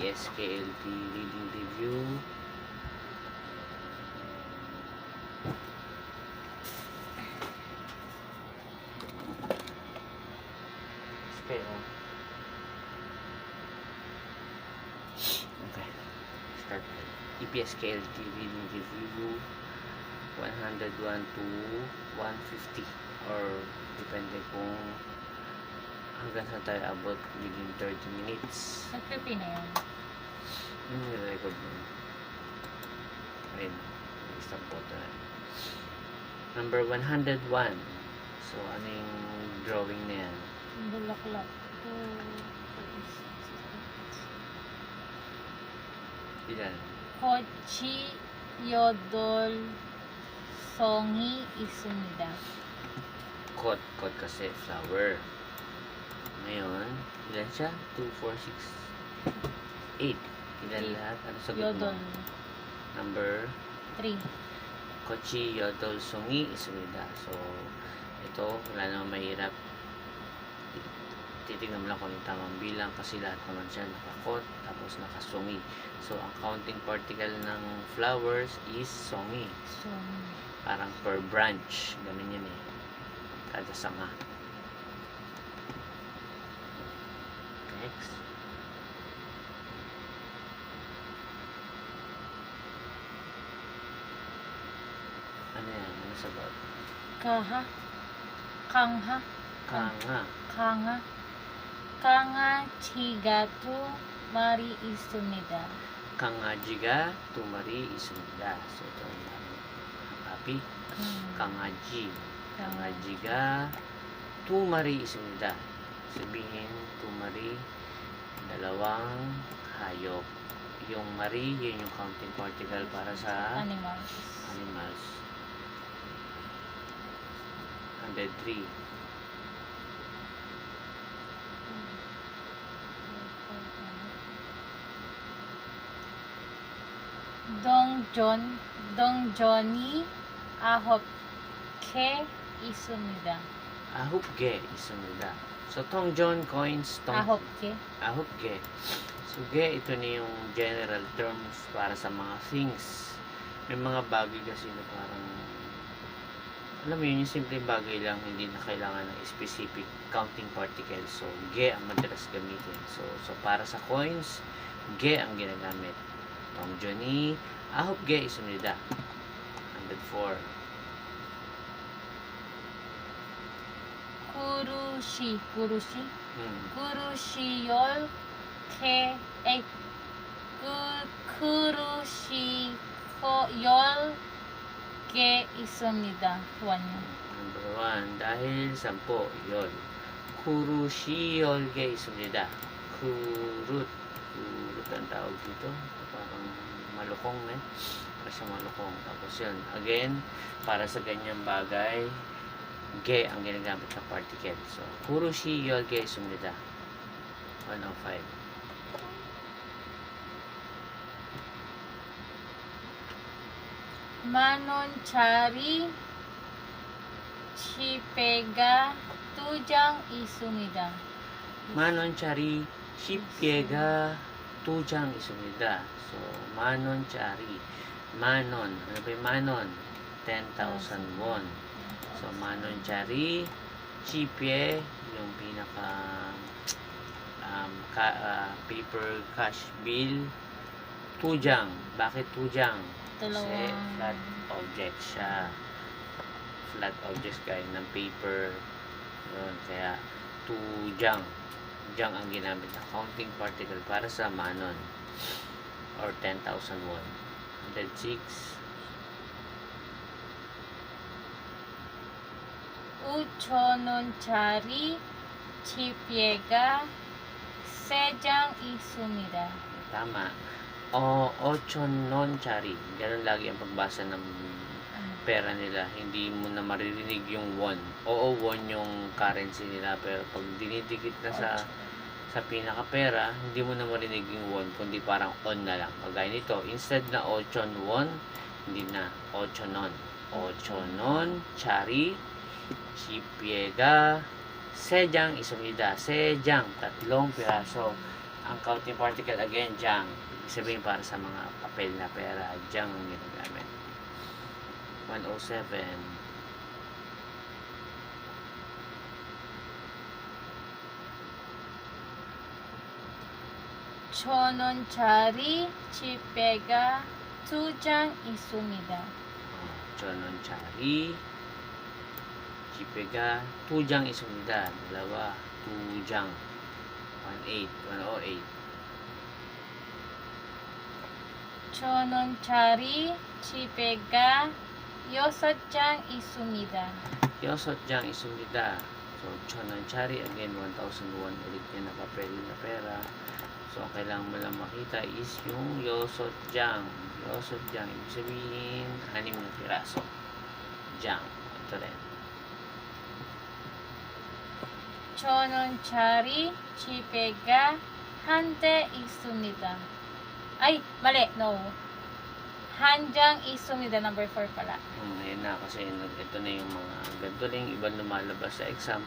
EPSKLT reading review. Okay. Start. EPSKLT reading review 101 to 150 or depende kung hanggang saan tayo abot within 30 minutes. Nag-50 na yun. Record mo. Ayun. Isang photo na. Number 101. So, ano yung drawing na yan? Bulaklak. Ilan? Kochi Yodol Songi Isumida. Kot kasi flower. Ngayon, ilan siya? 2, 4, 6, 8. Ilan lahat? Ano sagot Yodol. mo? Number 3. Kochi Yodol Songi Isumida. So, ito, wala namang mahirap. Titignan mo lang kung yung tamang bilang kasi lahat naman siya nakakot tapos nakasungi. So, ang counting particle ng flowers is songi. So, Parang per branch. Ganun yan eh. Kada sanga. Next. Ano yan? Ano sagot? Kaha. Kangha. Kanga. Kanga. Kanga Chigatu Mari Isumida. Kangajiga tumari isumida. So, ito ang papi. Kangaji. Kangajiga tumari isumida. Sabihin, tumari, dalawang hayop. Yung mari, yun yung counting particle para sa Animals. animals. 103. Dong Johnny Ahop Ke Isumida. Ahupge isumida. So, tong John coins, tong Ahop Ke. Ahupge. So, ge, ito na yung general terms para sa mga things. May mga bagay kasi na parang, alam mo yun, yung simpleng bagay lang, hindi na kailangan ng specific counting particle. So, ge ang madalas gamitin. So para sa coins, ge ang ginagamit. Tong Johnny, ahupge isumida. 104. Kurushi Hmm. Yol Ke Kurushi Yol Ke Isumida. 1 yun. Number 1, dahil 10, yun. Kurushi yolge isumida. Kurut ang tawag dito. Parang malukong eh. Para sa malukong. Tapos yun. Again, para sa ganyang bagay, ge ang ginagamit na particle. So, kurushi yolge isumida. 105. Manon Chari Chipega Tujang Isumida. Manon chari shipiega tujang isumida. So, manon chari. Manon. Ano ba yung manon? 10,000 won. So, manon chari chipye, yung pinaka paper cash bill. Tujang. Bakit tujang? Kasi Dalawang flat object siya. Flat objects gaya ng paper. Yun. Kaya, tujang. Jang ang ginamit na counting particle para sa manon or 10,000 won. 106. Uchonon Chari Chipiega Sejang Isumida. Tama. O, ochon non chari. Ganun lagi ang pagbasa ng pera nila. Hindi mo na maririnig yung won. Oo, won yung currency nila. Pero pag dinidikit na sa pinaka-pera, hindi mo na marinig yung won, kundi parang on na lang. Kagaya nito, instead na ochon won, hindi na ochonon. Ochonon, chari, chipiega, sejang isumida. Sejang, 3 piraso Ang counting particle again, jang. Ibig sabihin para sa mga papel na pera, jang ang ginagamit. 107. 천원짜리 지폐가 2장 있습니다. 천원짜리 지폐가 2장 있습니다. dalawa, 2장. 108. 천원짜리 지폐가 6장 있습니다. 6장 있습니다. So, 천원짜리, again, 1,001 ulit yan na papel na pera. So, ang kailangan mo lang makita is yung yosotjang. Yosotjang, ibig sabihin, 6 na piraso. Jang. Ito rin. 천원짜리 지폐가 한 대 있습니다. ay, mali, no. 한 장 있습니다. Number 4 pala. Ayun na, kasi ito na yung mga ganito lang, ibang lumalabas sa exam.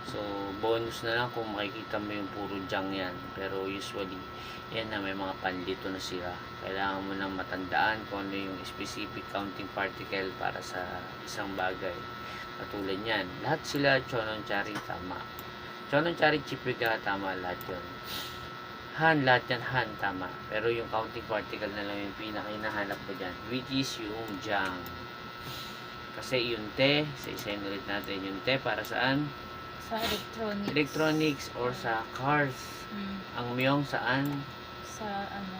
So, bonus na lang kung makikita mo yung puro jang yan. Pero usually, yan na, may mga panlito na sila. Kailangan mo nang matandaan kung ano yung specific counting particle para sa isang bagay. Katulad yan. Lahat sila, chononchari, tama. Chononchari, chipiga, tama lahat yun. Han, lahat yan, han, tama. Pero yung counting particle na lang yung pinakahinahanap ko dyan, which is yung jang. Kasi yung te, sa isayin ulit natin, yung te para saan? Sa electronics. Electronics or sa cars. Ang myong saan? Sa ano?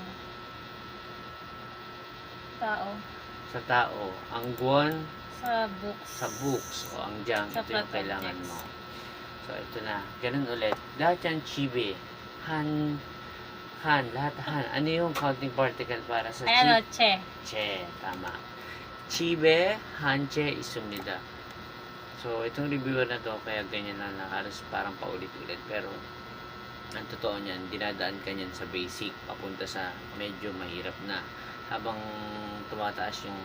Tao. Sa tao. Ang guwan? Sa books. Sa books. O ang jang, Sa ito yung plot kailangan objects. mo. So, ito na. Ganun ulit. Lahat yan chibe. Han, lahat han. Ano yung counting particle para sa Ay, ano, chip? che. Che, tama. Chibe, hanche, isumnida. So, itong reviewer na to, kaya ganyan lang na halos parang paulit-ulit. Pero, ang totoo niyan, dinadaan ka niyan sa basic, papunta sa medyo mahirap na. Habang tumataas yung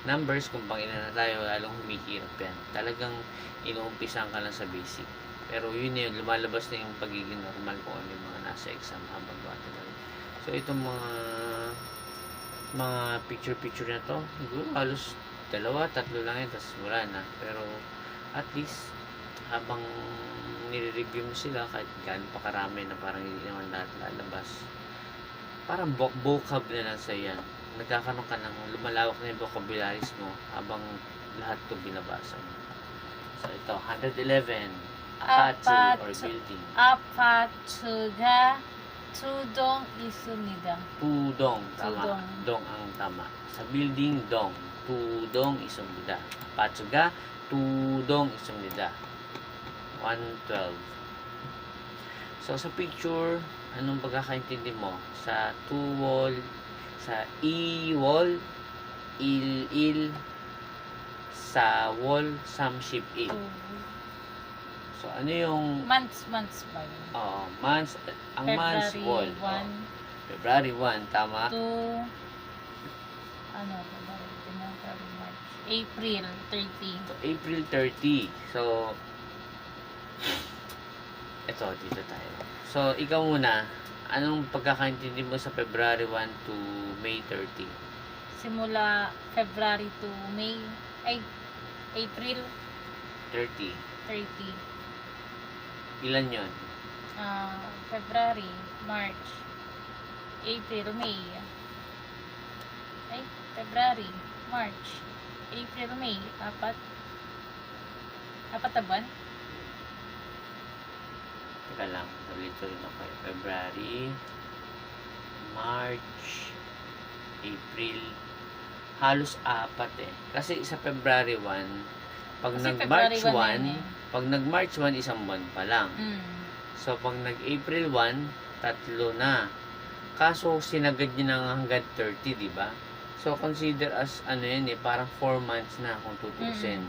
numbers, kung pang ilan na tayo, lalong humihirap yan. Talagang inuumpisan ka lang sa basic. Pero yun na yun, lumalabas na yung pagiging normal kung ano yung mga nasa exam habang tumagal. So, itong mga picture-picture na to, siguro halos 2, 3 lang yan, tapos wala na. Pero, at least, habang nire-review mo sila, kahit gaano pa karami na parang hindi naman lahat lalabas, parang vocab na lang sa yan. Nagkakaroon ka ng lumalawak na yung vocabularies mo habang lahat to binabasa mo. So, ito, 111. Apatsu or building. 아파트가 2동 있습니다. Tudong, tama. Tudong. Dong ang tama. Sa building, dong. Tudong isumnida. Apatsuga, tudong isumnida. 112. So, sa picture, anong pagkakaintindi mo? Sa two-wall, sa i-wall, il, sa wall, some ship il. So, ano yung... months ba yun? Months, ang months wall. February 1 February 1, tama. to ano, February, March, April 30. So, April 30. So, ito, dito tayo. So, ikaw muna, anong pagkakaintindi mo sa February 1 to May 30? Simula February to May, April 30. 30. Ilan yon? February, March, April, May. February, March, April, May. Apat na buwan? Teka lang, nalito rin ako. February, March, April, halos 4 eh. Kasi sa February 1, pag Kasi nag-March February 1 1, pag nag-March 1, isang buwan pa lang. So, pag nag-April 1, 3 na. Kaso, sinagad nyo na hanggang 30, di ba? So, consider as, ano yan eh, parang 4 months na kung tutusin.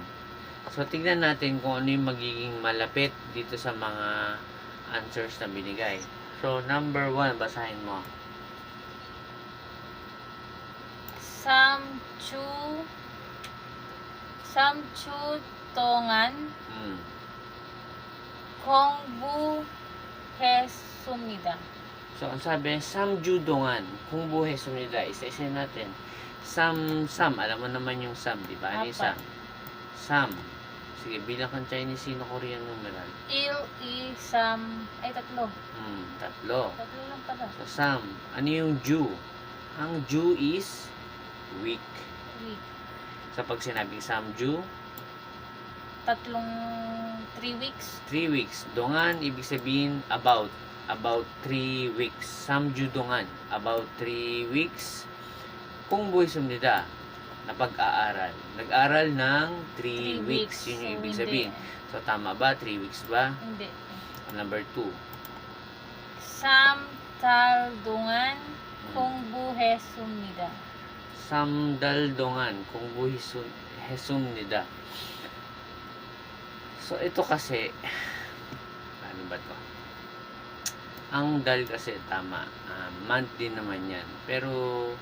So, tignan natin kung ano yung magiging malapit dito sa mga answers na binigay. So, number 1, basahin mo. 삼주 동안 공부했습니다. So, ang sabi, samjudongan, kung buhay sumida, isa-isa natin. Sam, alam mo naman yung sam, di ba? Ano yung sam? Apat. Sam. Sige, bilang kang Chinese, Sino-Korean numeral. Tatlo. Tatlo. Tatlo lang pala. So, sam. Ano yung Ju? Ang Ju is week. Week. So, pag sinabing samju, 3 weeks. 3 weeks. Dongan, ibig sabihin about 3 weeks. Samju dongan, about 3 weeks. Kung buhay sumnida, na pag-aaral. Nag-aral ng 3 weeks. Yun yung So, ibig hindi. sabihin. So, tama ba? 3 weeks ba? Hindi. Number 2. Samtaldungan kung buhe sumnida. Samdaldongan, kung buhay sumnida. So, ito kasi, ano ba to? Ang dal kasi, tama. Month din naman yan. Pero,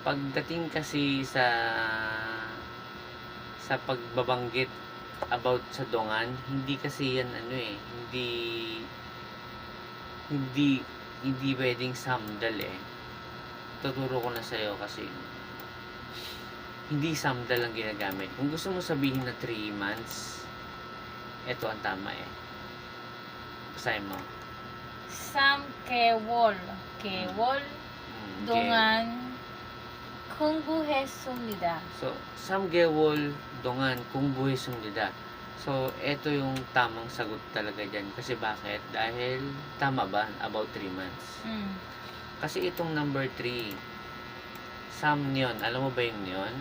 pagdating kasi sa pagbabanggit about sa dongan, hindi kasi yan hindi pwedeng samdal eh. Tuturo ko na sa'yo kasi hindi samdal ang ginagamit. Kung gusto mo sabihin na 3 months, ito ang tama eh. Basahin mo. Samkewol. Kewol. Okay. Dungan kung buhe sumnida. So, samgewol dongan kung buhay sumdida. So, ito yung tamang sagot talaga dyan. Kasi bakit? Dahil, tama ba? About 3 months. Kasi itong number 3, sam nyon. Alam mo ba yung nyon?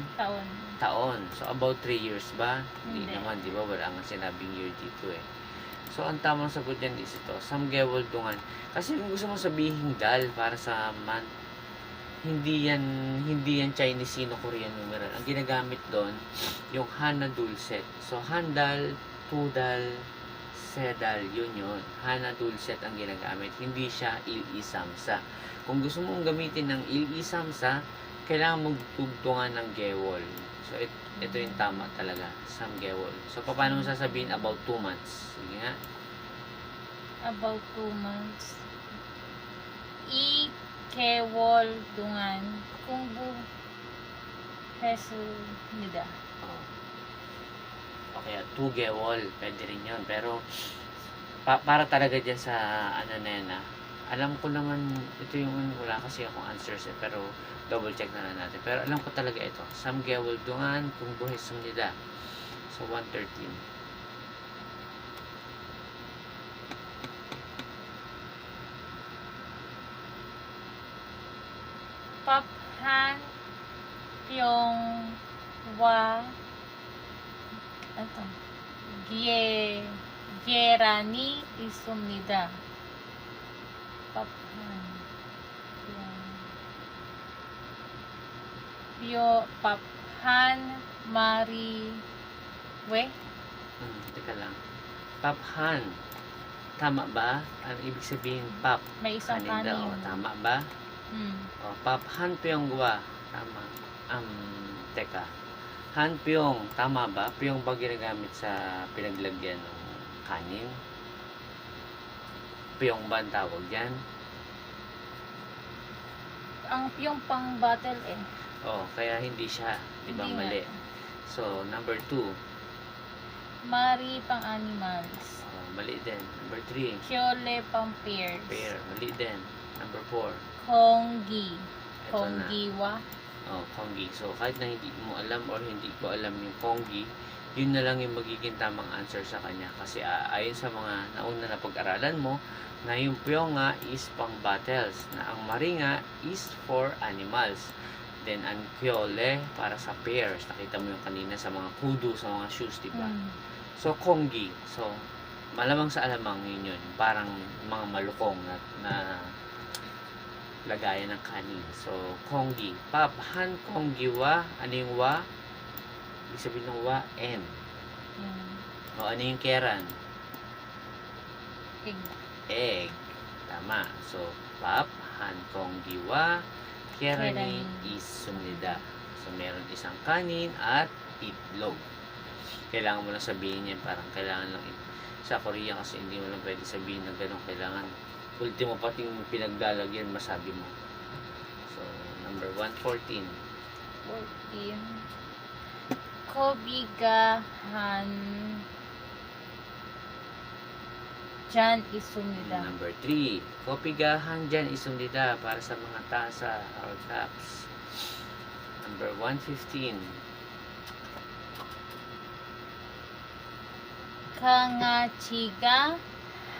Taon. So, about 3 years ba? Hindi naman, di ba? Wala nga sinabing year dito eh. So, ang tamang sagot dyan is ito. Samgewol dongan. Kasi kung gusto mo sabihin dal para sa month, hindi yan Chinese Sino-Korean numeral. Ang ginagamit doon, yung Hana Dulcet. So, handal, tudal, sedal, yun. Hana Dulcet ang ginagamit. Hindi siya il-isamsa. Kung gusto mong gamitin ng il-isamsa, kailangan magtugtungan ng gewol. So, ito yung tama talaga. Samgewol. So, paano mo sasabihin about 2 months? Sige nga. About 2 months. Kewol dungan kung buhe sumnida. Oh. Okay, 2 gewol. Pwede rin yun. Pero, para talaga dyan sa ano na yan alam ko naman, ito yung wala kasi akong answers eh, pero double check na lang natin. Pero alam ko talaga ito. Samgewol dungan kung buhay sumnida. So, 113. Paphan Pyong Wa Gerani isumnida. Paphan Paphan Mari Teka lang. Paphan. Tama ba? Ang ibig sabihin, pap. may isang Kanin daw. kanin. Tama ba? O, pap han pyong gwa. Tama. Teka. Han pyong. Tama ba? Pyong ba ginagamit sa pinaglagyan ng kanin? Pyong ba ang tawag dyan? Ang yung pang bottle eh. O, kaya hindi siya. Diba Hindi nga. mali? So, number 2. Mari pang animals. O, mali din. Number 3. Kyole pang pears. Pear. Mali din. Number 4. Konggi. Ito na. Konggiwa. Konggi. So, kahit na hindi mo alam or hindi ko alam yung Konggi, yun na lang yung magiging tamang answer sa kanya. Kasi ayon sa mga nauna na pag-aralan mo, na yung pyong nga is pang battles, na ang mari nga is for animals. Then, ang kyole para sa pairs. Nakita mo yung kanina sa mga kudo, sa mga shoes, diba? So, Konggi. So, malamang sa alamang yun. Parang mga malukong na lagayan ng kanin. So, Konggi. Pap, han Konggi wa. Ano yung wa? Ibig sabihin ng wa, N. O, ano yung keran? Egg. Egg. Tama. So, pap, han Konggi wa. Kerani is sumnida. So, meron isang kanin at itlog. Kailangan mo lang sabihin yan. Parang kailangan lang sa Korea kasi hindi mo lang pwede sabihin na gano'n. Kailangan ultimo pating pinaglalagyan masabi mo. So, number 114. 14. Kobiga han jan isumnida. Number 3. Kopiga hanjan isumnida para sa mga tasa or cups. Number 115. 강아지가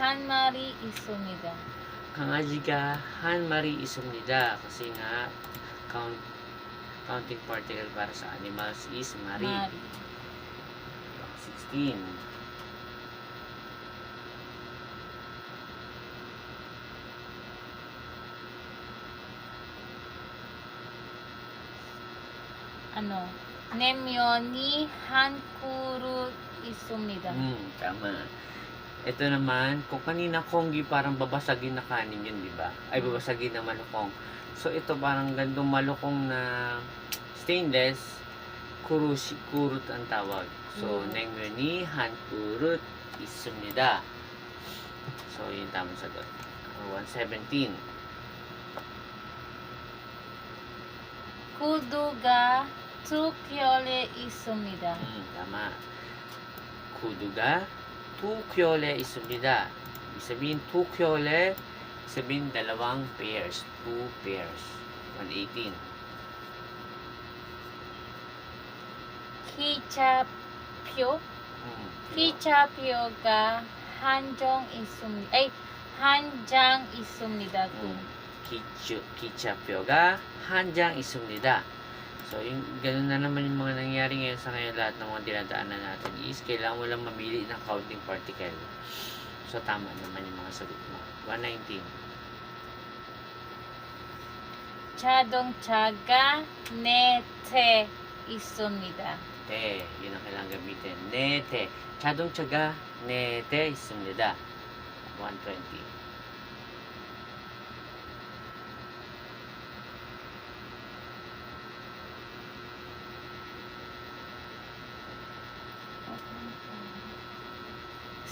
한 마리 있습니다. Kangajiga hanmari isumnida kasi nga counting particle para sa animals is mari. 마리. 16. ano, 냉면이 한 그릇 있습니다. Tama. Ito naman, kung kanina konggi parang babasagin na kanin yun, di ba? Ay, babasagin na malukong. So, ito parang gandong malukong na stainless, kurut ang tawag. So, 냉면이 한 그릇 있습니다. So, yun tamang sagot. 117. 구두가 두 켤레 있습니다. Tama. Kuduga, tu kyole isumnida. Ibig sabihin, tu kyole, ibig sabihin, dalawang pairs. 2 pairs. 118. 기차표? 기차표가 한 장 있습니다. Kichapyoga, hanjang isumnida. So, yung ganun na naman yung mga nangyari ngayon sa ngayon lahat ng mga dinadaanan natin is kailangan mo lang mamili ng counting particle. So, tama naman yung mga sagot mo. 119. 자동차가 네 대 있습니다. Te, yun ang kailangan gamitin. Nete. 자동차가 네 대 있습니다. 120.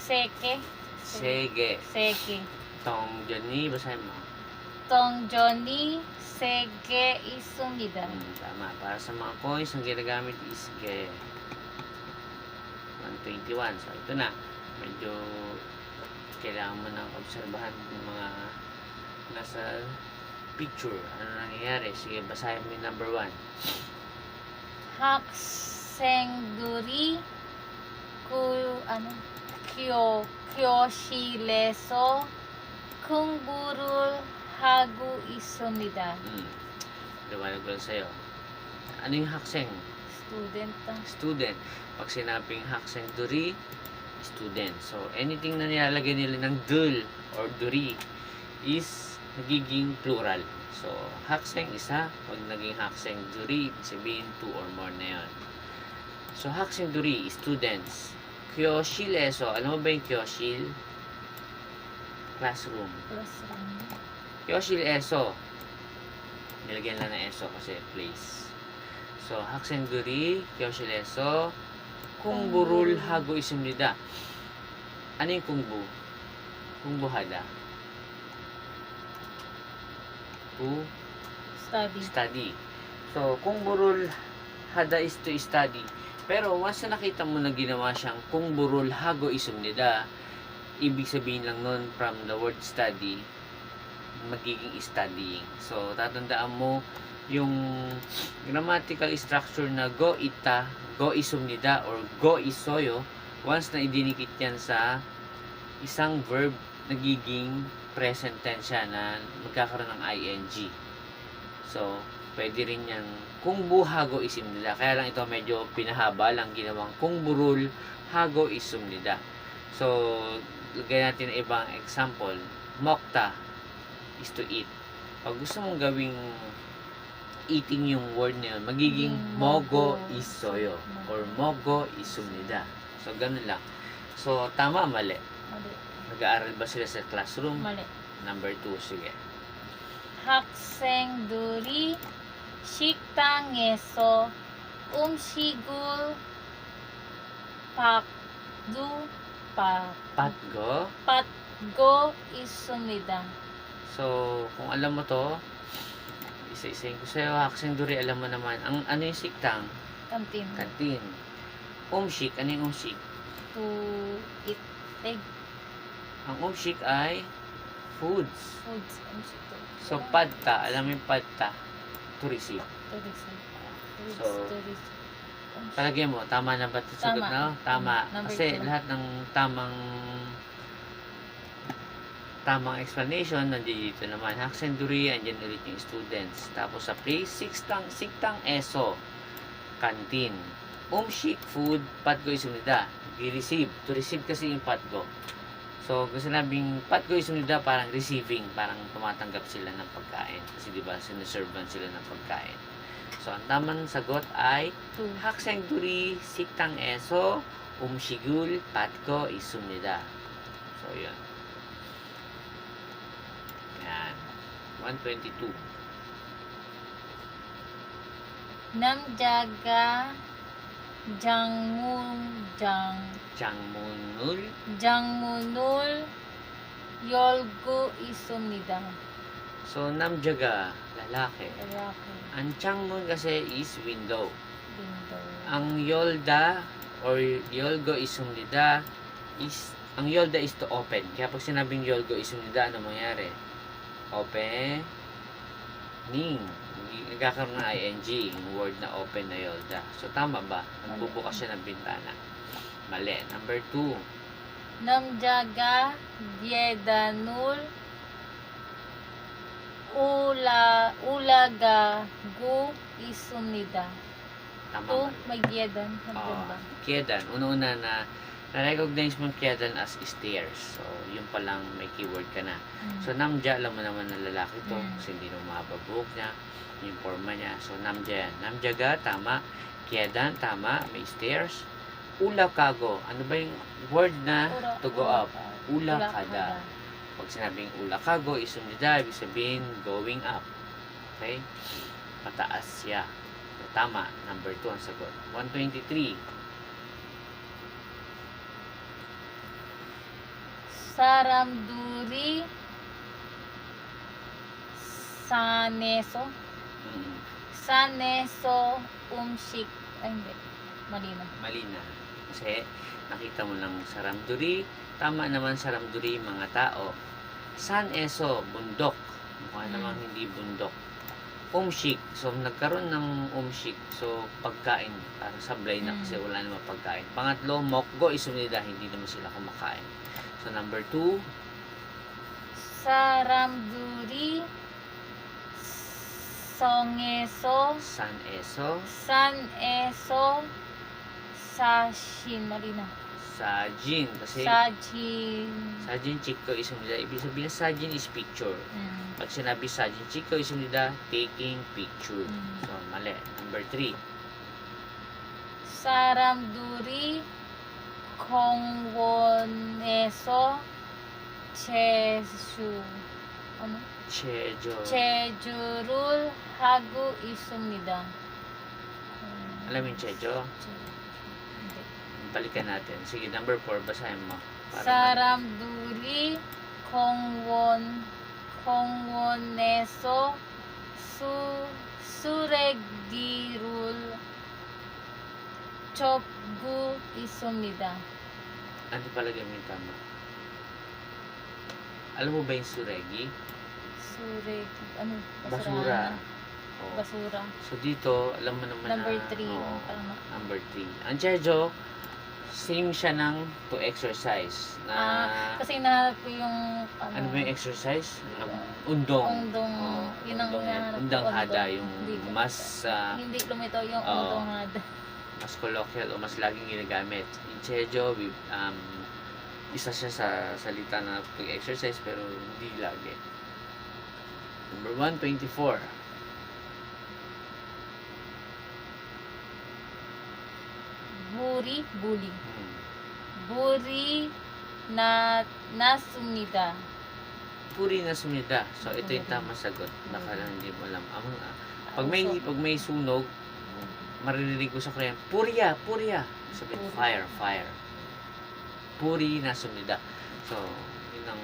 세개 Sege. 세개 Tong Johnny, basahin mo. 동전이 세 개 있습니다. Tama. Para sa mga coins, ang ginagamit is ge. 121. So, ito na. Medyo kailangan mo nang obserbahan yung mga nasa picture. Ano nangyayari? Sige, basahin mo yung number 1. 학생들이 교실에서 공부를 하고 있습니다. Liwanag ko lang sa'yo. Ano yung hakseng? Student. Pag sinabing hakseng duri, student. So, anything na nilalagay nila ng dul or duri is nagiging plural. So, hakseng isa. Pag naging hakseng duri, sabihin 2 or more na yun. So, hakseng duri, students. Kyoshil eso. Alam mo ba yung kyoshil? Classroom. Kyoshil eso. Nilagyan lang ng eso kasi place. So, haksen duri, kyoshil eso, kungburul hago isumnida. Ano yung kungbu? Kungbuhada. To study. So, kungburul hada is to study. Pero once na nakita mo na ginawa siyang kungburul hago isumnida, ibig sabihin lang nun from the word study, magiging studying. So, tatandaan mo yung grammatical structure na go ita, go isumnida, or go isoyo. Once na idinikit yan sa isang verb, nagiging present tense siya na magkakaroon ng ing. So, pwede rin yan kung buhago isumnida. Kaya lang ito medyo pinahaba lang ginawang kung burul hago isumnida. So, lagay natin na ibang example. Mokta is to eat. Pag gusto mong gawing eating yung word na yun, magiging mogo isoyo or mogo isumnida. So, ganun lang. So, tama, mali. Nag-aaral ba sila sa classroom? mali. Number 2, sige. 학생들이 식당에서 음식을 Patgo? 고 있습니다. So, kung alam mo to, isa-isahin ko sa'yo. Haksenduri, alam mo naman. Ano yung siktang? Kantin. Kantin. Umshik, ano yung umshik? To eat egg. Ang umshik ay foods. Foods. Umshik to. So, padta, alam mo yung padta? To receive. Tourism. So, Tourism. Umshik. Palagay mo, tama na ba ito sagot Tama. na? Tama. Number Kasi 2. lahat ng tamang explanation nandito naman. Haksenduri, andyan ulit yung students. Tapos sa place, siktang eso. Kantin. Umshik, food, patgo isunida. I-receive. To receive kasi yung patgo. So, kung sinabing patgo isunida, parang receiving. Parang tumatanggap sila ng pagkain. Kasi diba, sinuservan sila ng pagkain. So, ang tamang sagot ay To. Haksenduri, siktang eso, umshigul, patgo isunida. So, yun. Yan. 122. 남자가 장문을 열고 있습니다. So, namjaga, lalaki. lalaki. Ang changmun kasi is window. Window. Ang yolda or yolgo isumnida is, ang yolda is to open. Kaya pag sinabing yolgo isumnida, ano mangyari? Opening. Nagkakaroon ng ing, yung word na open na yolda. So, tama ba? Nagbubukas siya ng bintana. Mali. Number 2. 남자가 계단을 올라가고 있습니다. Tama To, ba? may 계단. Hagdan ba? Kiedan. Una-una na-recognize mo kiedan as stairs. So, yun palang may keyword ka na. So, namja, alam mo naman na lalaki to. Kasi hindi mo mababuhok niya. Yung forma niya. So, namja yan. Namjaga, tama. Kiedan, tama. May stairs. Ulakago. Ano ba yung word na to go up? Ulakada. Pag sinabing ulakago, isunida, ibig sabihin going up. Okay? Pataas siya. So, tama. Number 2 ang sagot. 123. 사람들이 산에서 Mm. 산에서 음식 hindi mali na. Mali na. Kasi nakita mo lang saramduri. Tama naman saramduri mga tao. San eso, bundok. Mukha namang hindi bundok. Umshik. So, nagkaroon ng umshik. So, pagkain. Parang sablay na kasi wala namang pagkain. Pangatlo, mokgo isunida. Hindi naman sila kumakain. So, number 2. 사람들이 성에서 San eso. 산에서 사신 mali na. Sajin. Kasi 사진 sajin chiko isunida. Ibig sabihin sajin is picture. 음. Pag sinabi sajin chiko isunida, taking picture. So, mali. Number 3. 사람들이 공원에서 ano? 제주를 하고 있습니다. Alam mo yung chejo? hindi. Balikan natin. Sige, number 4, basahin mo. 사람들이 공원에서 쓰레기를 줍고 있습니다. Ano palagay mo yung tama? Alam mo ba yung suregi? 쓰레기, ano? Basura. na. Oo. Basura. So, dito, alam mo naman Number na... 3. oo, Tama. number 3. Ang chejo, same siya ng to exercise. Na, Kasi hinahanap ko yung ano ba yung exercise? Undong. undong, Oo, yun ang undong yan. hinahanap ko, Undang hada, undong. yung Hindi ko- mas... hindi lumitaw yung oo. undong hada. mas colloquial o mas laging ginagamit. In Chejo, isa siya sa salita na pag-exercise pero hindi lagi. Number 124. Buri, buli. Hmm. Buri na nasumida. Puri na sumida. So, ito yung tamang sagot. Baka lang hindi mo alam. Pag may sunog, maririnig ko sa Korean, purya, purya. Sabi, Puri. fire, fire. Puri na sumida. So, yun ng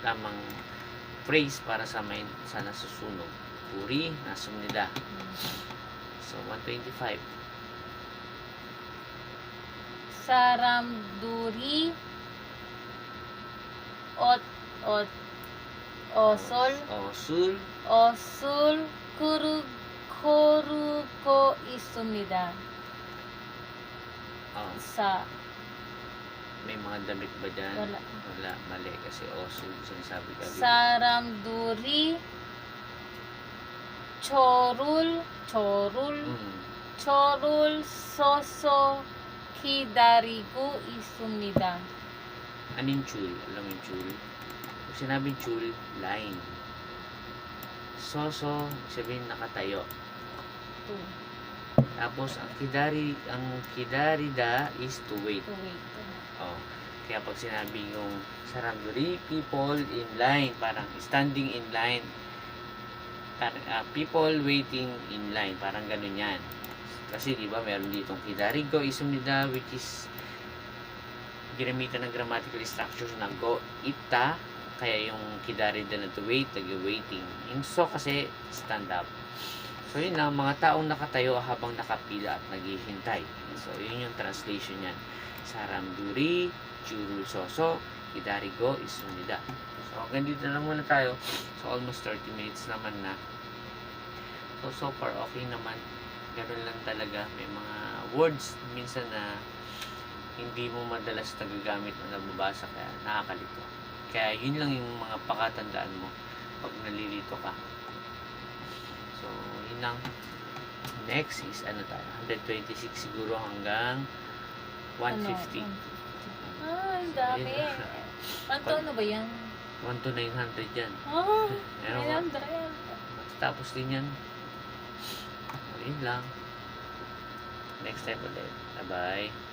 tamang phrase para sa nasusunog. Puri nasumnida. So 125. Saramduri Osul Koruko 있습니다. Oh, Sa may mga damit ba dyan? Wala. Wala, mali kasi osul sinasabi ka. 사람들이 저를 Mm. 서서 기다리고 있습니다. Anong chul? Alam mo yung chul? Pag sinabing chul, line. Soso, sabihin nakatayo. To Tapos, ang kidarida is to wait. wait. Oh. Kaya pag sinabi yung saramduri, people in line, parang standing in line. People waiting in line, parang ganun yan. Kasi di ba meron ditong kidarigo isumnida, which is ginamitan ng grammatical structure na go, ita, kaya yung kidarida na to wait, nag-waiting. Yung so kasi stand up. So yun lang, mga taong nakatayo habang nakapila at naghihintay. So yun yung translation yan. Saramduri, churul soso, kidarigo isumnida. So hanggang dito na lang muna tayo. So almost 30 minutes naman na. So far okay naman. Ganun lang talaga. May mga words minsan na hindi mo madalas nagagamit o nababasa kaya nakakalito. Kaya yun lang yung mga pakatandaan mo pag nalilito ka. So, yun lang. Next is ano tayo? 126 siguro hanggang 150. Ang dami. Ayun. Panto ano ba yan? 1 to 900 yan. Ah, Meron ba? 900. Matatapos din yan. So, yun lang. Next time ulit. Bye-bye.